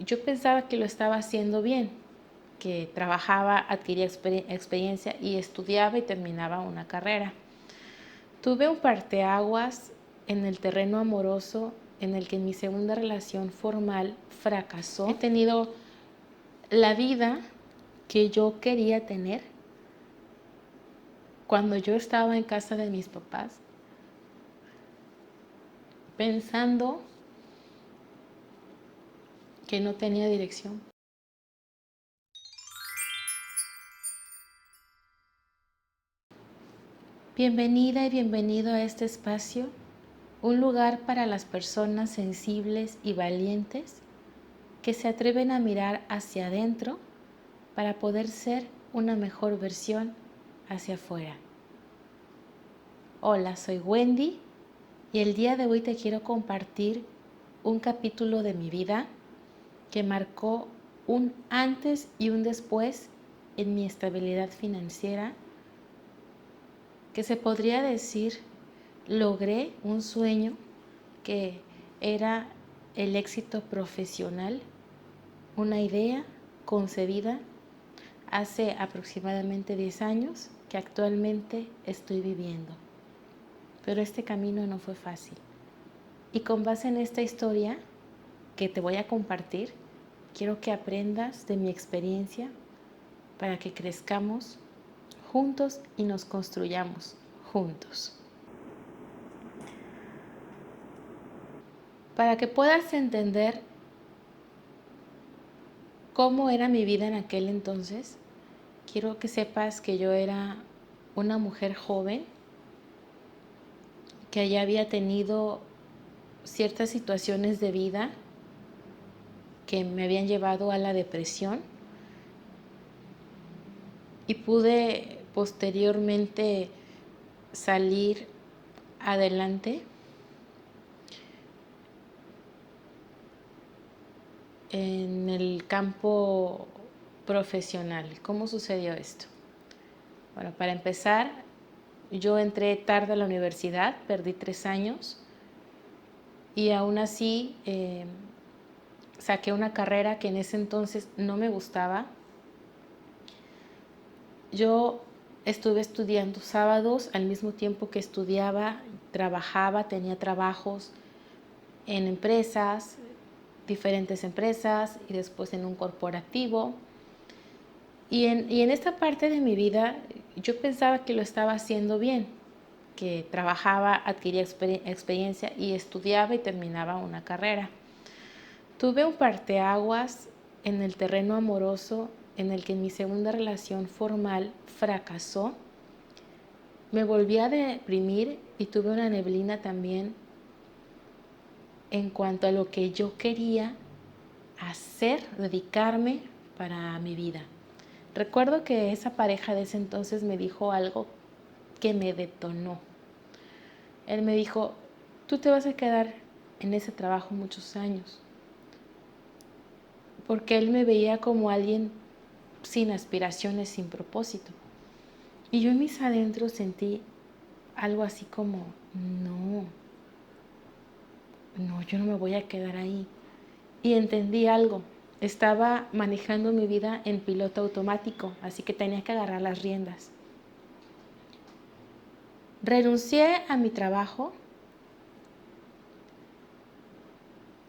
yo pensaba que lo estaba haciendo bien, que trabajaba, adquiría experiencia y estudiaba y terminaba una carrera. Tuve un parteaguas en el terreno amoroso en el que mi segunda relación formal fracasó. He tenido la vida que yo quería tener cuando yo estaba en casa de mis papás, pensando que no tenía dirección. Bienvenida y bienvenido a este espacio, un lugar para las personas sensibles y valientes que se atreven a mirar hacia adentro para poder ser una mejor versión hacia afuera. Hola, soy Wendy y el día de hoy te quiero compartir un capítulo de mi vida que marcó un antes y un después en mi estabilidad financiera, que se podría decir logré un sueño que era el éxito profesional, una idea concebida hace aproximadamente 10 años que actualmente estoy viviendo. Pero este camino no fue fácil. Y con base en esta historia que te voy a compartir, quiero que aprendas de mi experiencia para que crezcamos juntos y nos construyamos juntos. Para que puedas entender cómo era mi vida en aquel entonces, quiero que sepas que yo era una mujer joven que ya había tenido ciertas situaciones de vida que me habían llevado a la depresión y pude posteriormente salir adelante en el campo profesional. ¿Cómo sucedió esto? Bueno, para empezar, yo entré tarde a la universidad, perdí 3 años y aún así saqué una carrera que en ese entonces no me gustaba. Yo estuve estudiando sábados al mismo tiempo que estudiaba, trabajaba, tenía trabajos en empresas, diferentes empresas y después en un corporativo. Y en esta parte de mi vida yo pensaba que lo estaba haciendo bien, que trabajaba, adquiría experiencia y estudiaba y terminaba una carrera. Tuve un parteaguas en el terreno amoroso en el que mi segunda relación formal fracasó. Me volví a deprimir y tuve una neblina también en cuanto a lo que yo quería hacer, dedicarme para mi vida. Recuerdo que esa pareja de ese entonces me dijo algo que me detonó. Él me dijo, tú te vas a quedar en ese trabajo muchos años. Porque él me veía como alguien sin aspiraciones, sin propósito. Y yo en mis adentros sentí algo así como, no, yo no me voy a quedar ahí. Y entendí algo, estaba manejando mi vida en piloto automático, así que tenía que agarrar las riendas. Renuncié a mi trabajo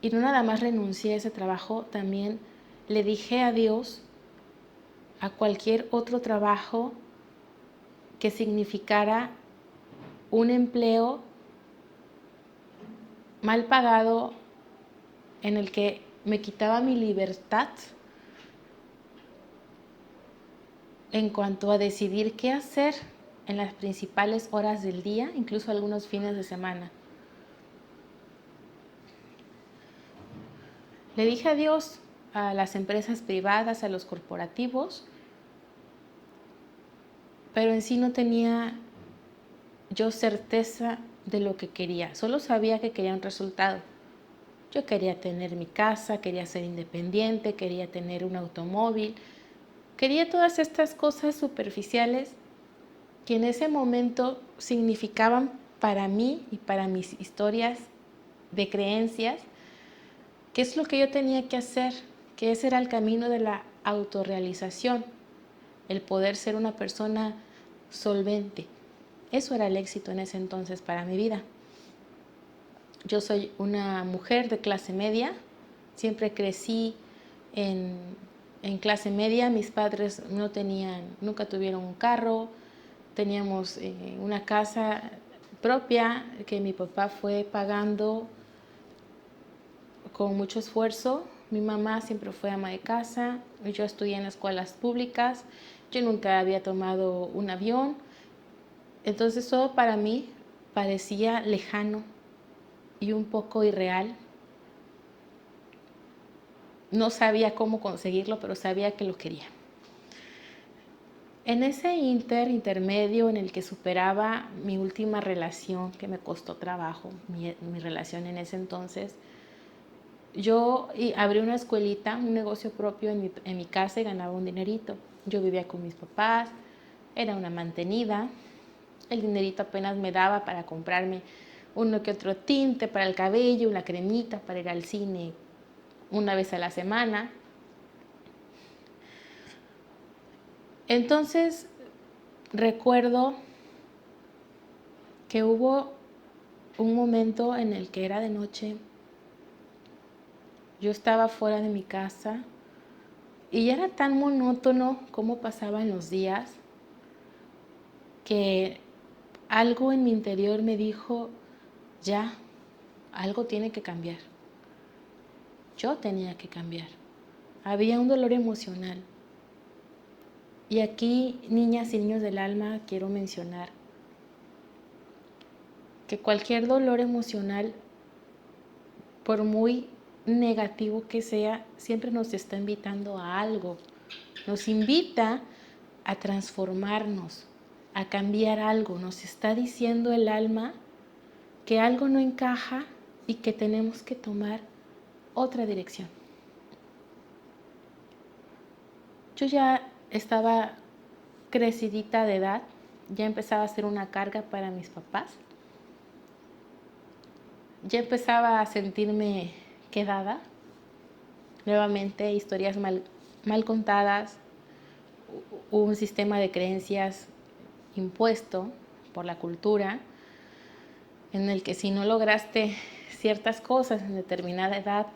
y no nada más renuncié a ese trabajo, también le dije adiós a cualquier otro trabajo que significara un empleo mal pagado en el que me quitaba mi libertad en cuanto a decidir qué hacer en las principales horas del día, incluso algunos fines de semana. Le dije adiós a las empresas privadas, a los corporativos, pero en sí no tenía yo certeza de lo que quería. Solo sabía que quería un resultado. Yo quería tener mi casa, quería ser independiente, quería tener un automóvil, quería todas estas cosas superficiales que en ese momento significaban para mí y para mis historias de creencias qué es lo que yo tenía que hacer que ese era el camino de la autorrealización, el poder ser una persona solvente. Eso era el éxito en ese entonces para mi vida. Yo soy una mujer de clase media, siempre crecí en clase media. Mis padres nunca tuvieron un carro, teníamos una casa propia que mi papá fue pagando con mucho esfuerzo. Mi mamá siempre fue ama de casa, yo estudié en escuelas públicas, yo nunca había tomado un avión, entonces todo para mí parecía lejano y un poco irreal. No sabía cómo conseguirlo, pero sabía que lo quería. En ese intermedio en el que superaba mi última relación, que me costó trabajo, mi relación en ese entonces, yo abrí una escuelita, un negocio propio en mi casa y ganaba un dinerito. Yo vivía con mis papás, era una mantenida, el dinerito apenas me daba para comprarme uno que otro tinte para el cabello, una cremita para ir al cine una vez a la semana. Entonces recuerdo que hubo un momento en el que era de noche, yo estaba fuera de mi casa y era tan monótono cómo pasaban los días que algo en mi interior me dijo, ya, algo tiene que cambiar. Yo tenía que cambiar. Había un dolor emocional. Y aquí, niñas y niños del alma, quiero mencionar que cualquier dolor emocional, por muy negativo que sea, siempre nos está invitando a algo. Nos invita a transformarnos, a cambiar algo. Nos está diciendo el alma que algo no encaja y que tenemos que tomar otra dirección. Yo ya estaba crecidita de edad, ya empezaba a ser una carga para mis papás, ya empezaba a sentirme quedada, nuevamente historias mal contadas, un sistema de creencias impuesto por la cultura, en el que si no lograste ciertas cosas en determinada edad,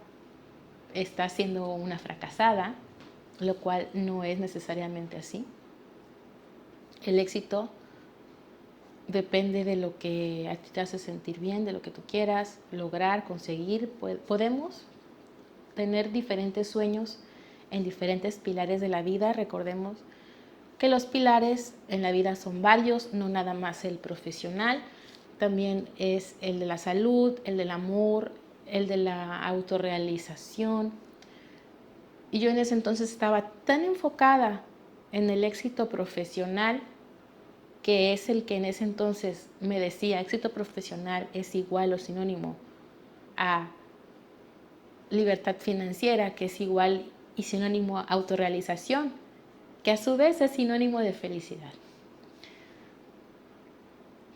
estás siendo una fracasada, lo cual no es necesariamente así. El éxito depende de lo que a ti te hace sentir bien, de lo que tú quieras lograr, conseguir. Podemos tener diferentes sueños en diferentes pilares de la vida. Recordemos que los pilares en la vida son varios, no nada más el profesional, también es el de la salud, el del amor, el de la autorrealización. Y yo en ese entonces estaba tan enfocada en el éxito profesional, que es el que en ese entonces me decía, éxito profesional es igual o sinónimo a libertad financiera, que es igual y sinónimo a autorrealización, que a su vez es sinónimo de felicidad.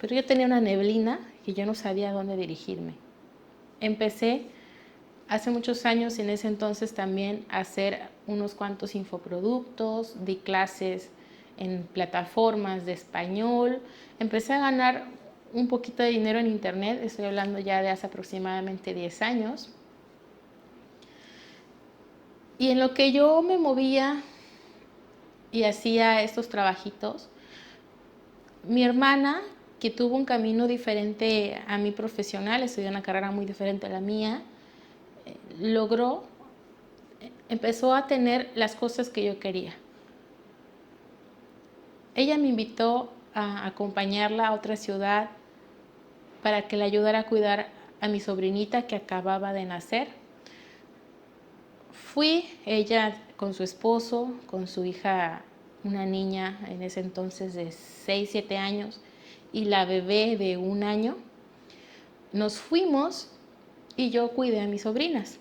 Pero yo tenía una neblina y yo no sabía a dónde dirigirme. Empecé hace muchos años, en ese entonces también, a hacer unos cuantos infoproductos, di clases en plataformas de español, empecé a ganar un poquito de dinero en internet, estoy hablando ya de hace aproximadamente 10 años. Y en lo que yo me movía y hacía estos trabajitos, mi hermana, que tuvo un camino diferente a mi profesional, estudió una carrera muy diferente a la mía, empezó a tener las cosas que yo quería. Ella me invitó a acompañarla a otra ciudad para que la ayudara a cuidar a mi sobrinita que acababa de nacer. Fui, ella con su esposo, con su hija, una niña en ese entonces de 6, 7 años, y la bebé de 1 año. Nos fuimos y yo cuidé a mis sobrinas.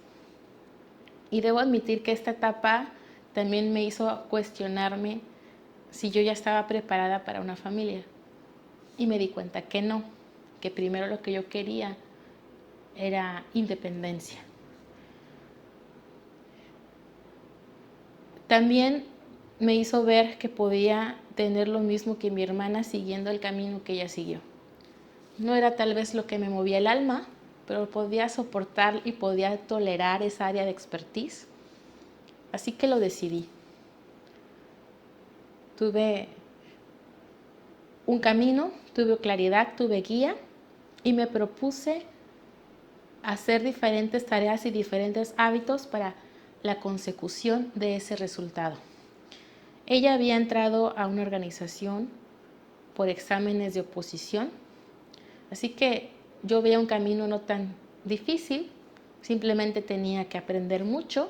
Y debo admitir que esta etapa también me hizo cuestionarme si yo ya estaba preparada para una familia. Y me di cuenta que no, que primero lo que yo quería era independencia. también me hizo ver que podía tener lo mismo que mi hermana siguiendo el camino que ella siguió. No era tal vez lo que me movía el alma, pero podía soportar y podía tolerar esa área de expertise. Así que lo decidí. Tuve un camino, tuve claridad, tuve guía y me propuse hacer diferentes tareas y diferentes hábitos para la consecución de ese resultado. Ella había entrado a una organización por exámenes de oposición, así que yo veía un camino no tan difícil, simplemente tenía que aprender mucho,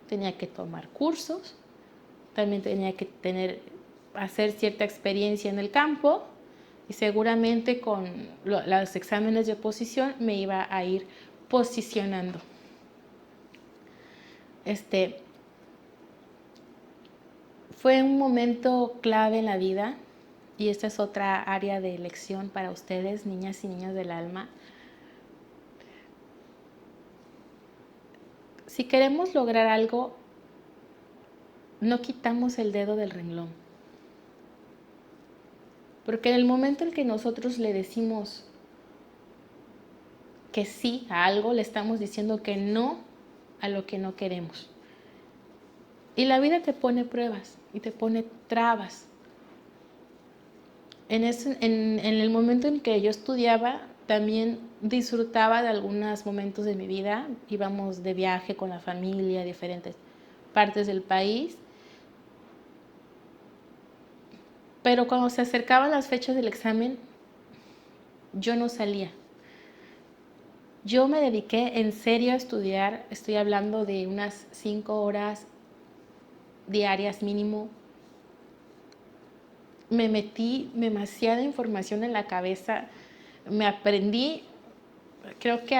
tenía que tomar cursos, también tenía que hacer cierta experiencia en el campo y seguramente con los exámenes de oposición me iba a ir posicionando. Fue un momento clave en la vida y esta es otra área de elección para ustedes, niñas y niños del alma. Si queremos lograr algo, no quitamos el dedo del renglón. Porque en el momento en que nosotros le decimos que sí a algo, le estamos diciendo que no a lo que no queremos. Y la vida te pone pruebas y te pone trabas. En el momento en que yo estudiaba, también disfrutaba de algunos momentos de mi vida. Íbamos de viaje con la familia a diferentes partes del país. Pero cuando se acercaban las fechas del examen, yo no salía. Yo me dediqué en serio a estudiar, estoy hablando de unas 5 horas diarias mínimo. Me metí demasiada información en la cabeza, me aprendí, creo que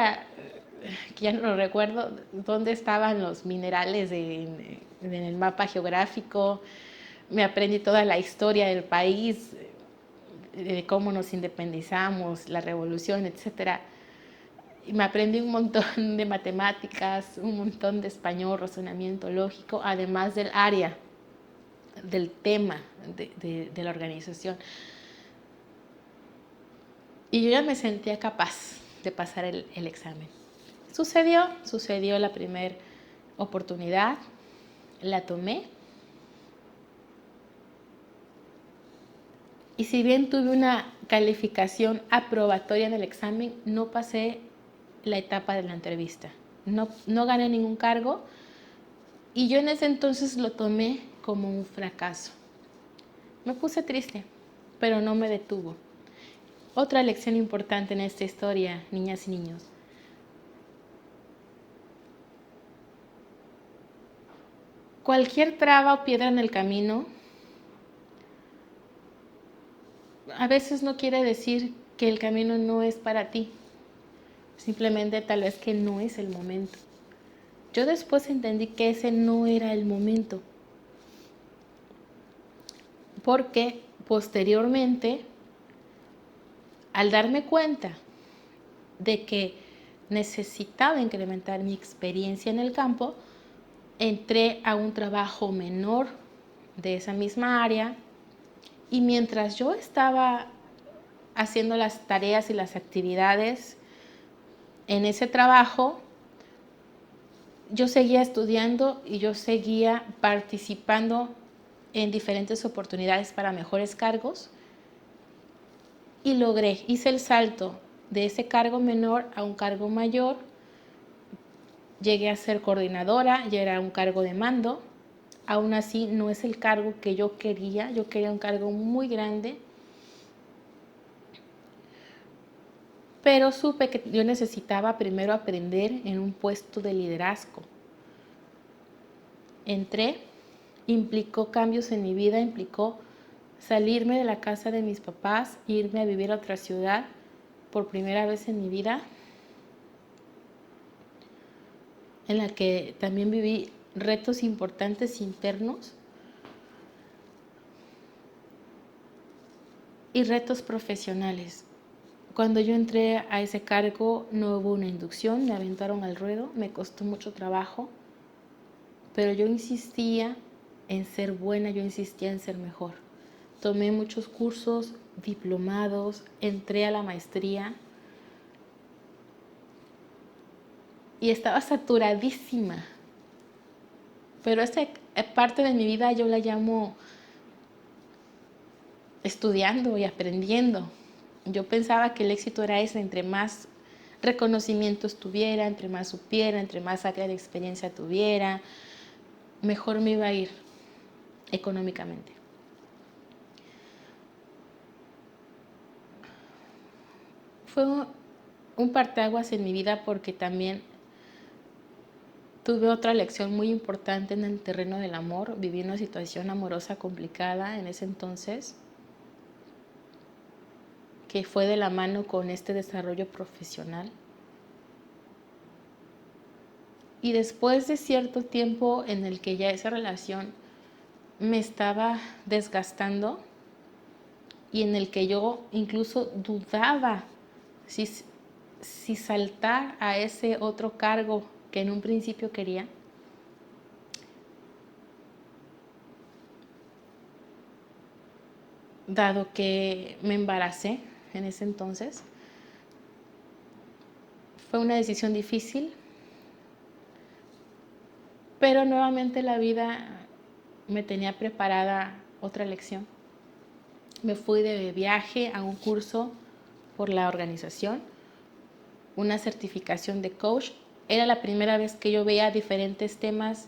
ya no recuerdo dónde estaban los minerales en el mapa geográfico, me aprendí toda la historia del país, de cómo nos independizamos, la revolución, etcétera. Y me aprendí un montón de matemáticas, un montón de español, razonamiento lógico, además del área, del tema de la organización. Y yo ya me sentía capaz de pasar el examen. Sucedió la primera oportunidad, la tomé. Y si bien tuve una calificación aprobatoria en el examen, no pasé la etapa de la entrevista. No gané ningún cargo y yo en ese entonces lo tomé como un fracaso. Me puse triste, pero no me detuvo. Otra lección importante en esta historia, niñas y niños. Cualquier traba o piedra en el camino a veces no quiere decir que el camino no es para ti. Simplemente tal vez que no es el momento. Yo después entendí que ese no era el momento. Porque posteriormente, al darme cuenta de que necesitaba incrementar mi experiencia en el campo, entré a un trabajo menor de esa misma área y mientras yo estaba haciendo las tareas y las actividades en ese trabajo, yo seguía estudiando y yo seguía participando en diferentes oportunidades para mejores cargos y hice el salto de ese cargo menor a un cargo mayor. Llegué a ser coordinadora, ya era un cargo de mando. Aún así no es el cargo que yo quería un cargo muy grande. Pero supe que yo necesitaba primero aprender en un puesto de liderazgo. Entré, implicó cambios en mi vida, implicó salirme de la casa de mis papás, irme a vivir a otra ciudad por primera vez en mi vida, en la que también viví retos importantes internos y retos profesionales. Cuando yo entré a ese cargo no hubo una inducción, me aventaron al ruedo, me costó mucho trabajo, pero yo insistía en ser buena, yo insistía en ser mejor. Tomé muchos cursos, diplomados, entré a la maestría y estaba saturadísima. Pero esta parte de mi vida yo la llamo estudiando y aprendiendo. Yo pensaba que el éxito era ese, entre más reconocimientos tuviera, entre más supiera, entre más área de experiencia tuviera, mejor me iba a ir económicamente. Fue un parteaguas en mi vida porque también tuve otra lección muy importante en el terreno del amor. Viví una situación amorosa complicada en ese entonces, que fue de la mano con este desarrollo profesional. Y después de cierto tiempo en el que ya esa relación me estaba desgastando y en el que yo incluso dudaba si saltar a ese otro cargo que en un principio quería, dado que me embaracé en ese entonces. Fue una decisión difícil, pero nuevamente la vida me tenía preparada otra lección. Me fui de viaje a un curso por la organización, una certificación de coach. Era la primera vez que yo veía diferentes temas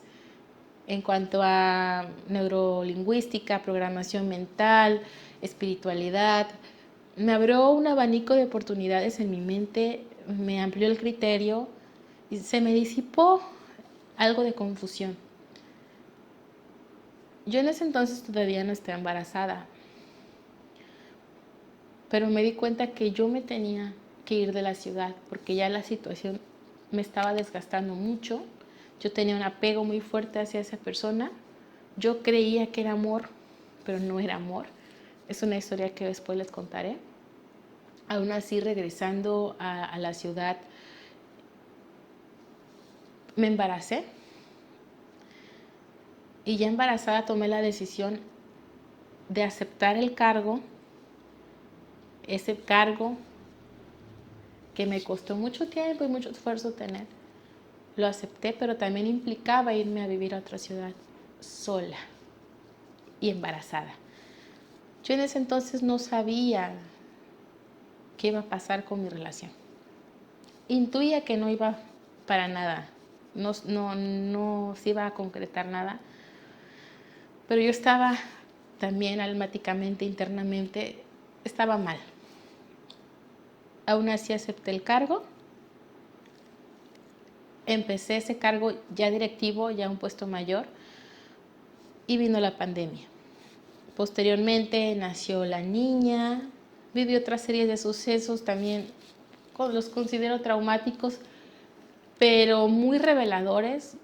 en cuanto a neurolingüística, programación mental, espiritualidad. Me abrió un abanico de oportunidades en mi mente, me amplió el criterio y se me disipó algo de confusión. Yo en ese entonces todavía no estaba embarazada, pero me di cuenta que yo me tenía que ir de la ciudad porque ya la situación me estaba desgastando mucho. Yo tenía un apego muy fuerte hacia esa persona. Yo creía que era amor, pero no era amor. Es una historia que después les contaré. Aún así, regresando a la ciudad, me embaracé. Y ya embarazada tomé la decisión de aceptar el cargo, ese cargo que me costó mucho tiempo y mucho esfuerzo tener. Lo acepté, pero también implicaba irme a vivir a otra ciudad sola y embarazada. Yo en ese entonces no sabía qué iba a pasar con mi relación. Intuía que no iba para nada, no se iba a concretar nada, pero yo estaba también almáticamente, internamente, estaba mal. Aún así acepté el cargo, empecé ese cargo ya directivo, ya un puesto mayor, y vino la pandemia. Posteriormente nació la niña, viví otra serie de sucesos también, los considero traumáticos, pero muy reveladores.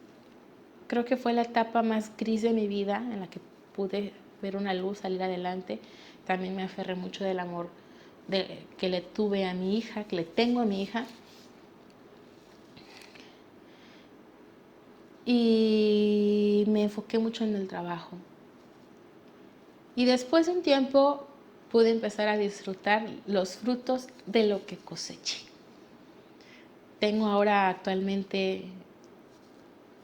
Creo que fue la etapa más gris de mi vida en la que pude ver una luz, salir adelante. También me aferré mucho del amor que le tuve a mi hija, que le tengo a mi hija. Y me enfoqué mucho en el trabajo. Y después de un tiempo pude empezar a disfrutar los frutos de lo que coseché. Tengo ahora actualmente,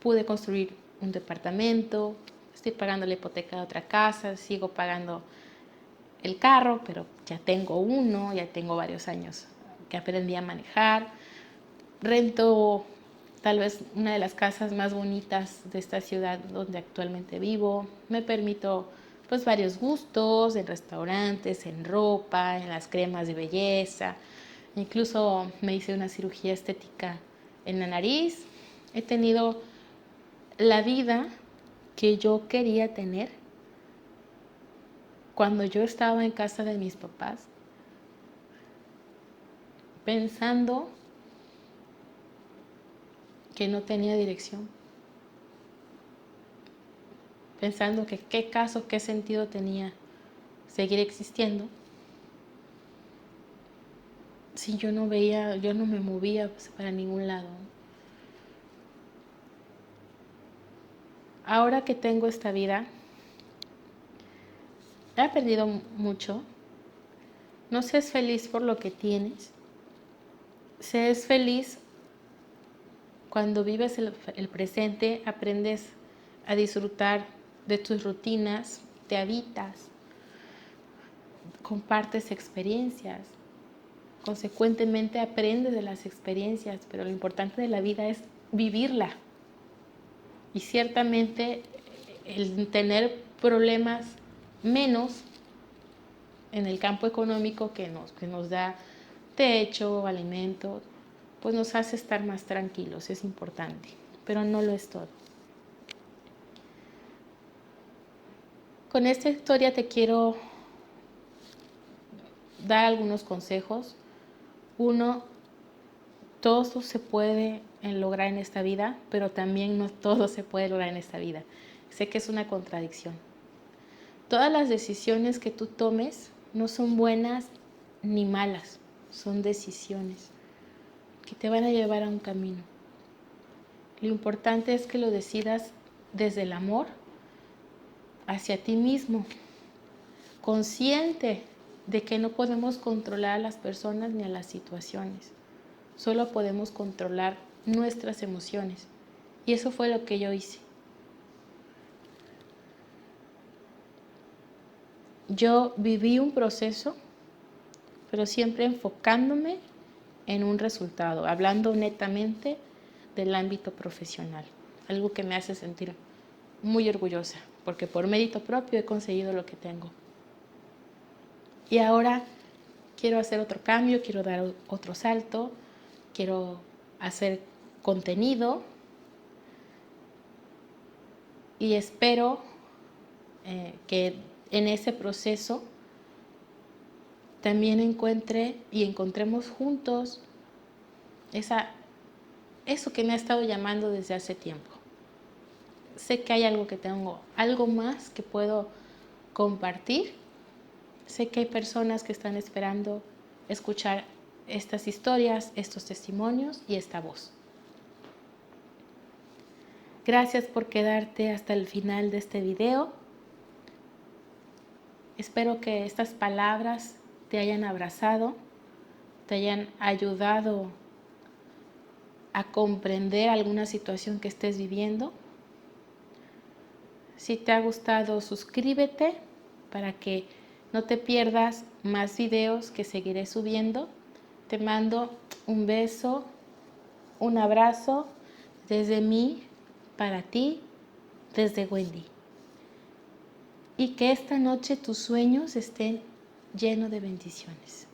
pude construir un departamento, estoy pagando la hipoteca de otra casa, sigo pagando el carro, pero ya tengo uno, ya tengo varios años que aprendí a manejar. Rento tal vez una de las casas más bonitas de esta ciudad donde actualmente vivo. Me permito pues varios gustos en restaurantes, en ropa, en las cremas de belleza. Incluso me hice una cirugía estética en la nariz. He tenido la vida que yo quería tener cuando yo estaba en casa de mis papás, pensando que no tenía dirección, pensando que qué caso, qué sentido tenía seguir existiendo si yo no veía, yo no me movía pues, para ningún lado. Ahora que tengo esta vida, He aprendido mucho. No seas feliz por lo que tienes. Seas feliz cuando vives el presente, aprendes a disfrutar de tus rutinas, te habitas, compartes experiencias. Consecuentemente aprendes de las experiencias, pero lo importante de la vida es vivirla. Y ciertamente el tener problemas menos en el campo económico que nos da techo, alimento, pues nos hace estar más tranquilos, es importante, pero no lo es todo. Con esta historia te quiero dar algunos consejos. Uno, todo se puede lograr en esta vida, pero también no todo se puede lograr en esta vida. Sé que es una contradicción. Todas las decisiones que tú tomes no son buenas ni malas, son decisiones que te van a llevar a un camino. Lo importante es que lo decidas desde el amor hacia ti mismo, consciente de que no podemos controlar a las personas ni a las situaciones. Solo podemos controlar nuestras emociones. Y eso fue lo que yo hice. Yo viví un proceso, pero siempre enfocándome en un resultado, hablando netamente del ámbito profesional. Algo que me hace sentir muy orgullosa, porque por mérito propio he conseguido lo que tengo. Y ahora quiero hacer otro cambio, quiero dar otro salto, quiero hacer contenido y espero que en ese proceso también encontremos juntos eso que me ha estado llamando desde hace tiempo. Sé que hay algo que tengo, algo más que puedo compartir. Sé que hay personas que están esperando escuchar estas historias, estos testimonios y esta voz. Gracias por quedarte hasta el final de este video. Espero que estas palabras te hayan abrazado, te hayan ayudado a comprender alguna situación que estés viviendo. Si te ha gustado, suscríbete para que no te pierdas más videos que seguiré subiendo. Te mando un beso, un abrazo desde mí, para ti, desde Wendy. Y que esta noche tus sueños estén llenos de bendiciones.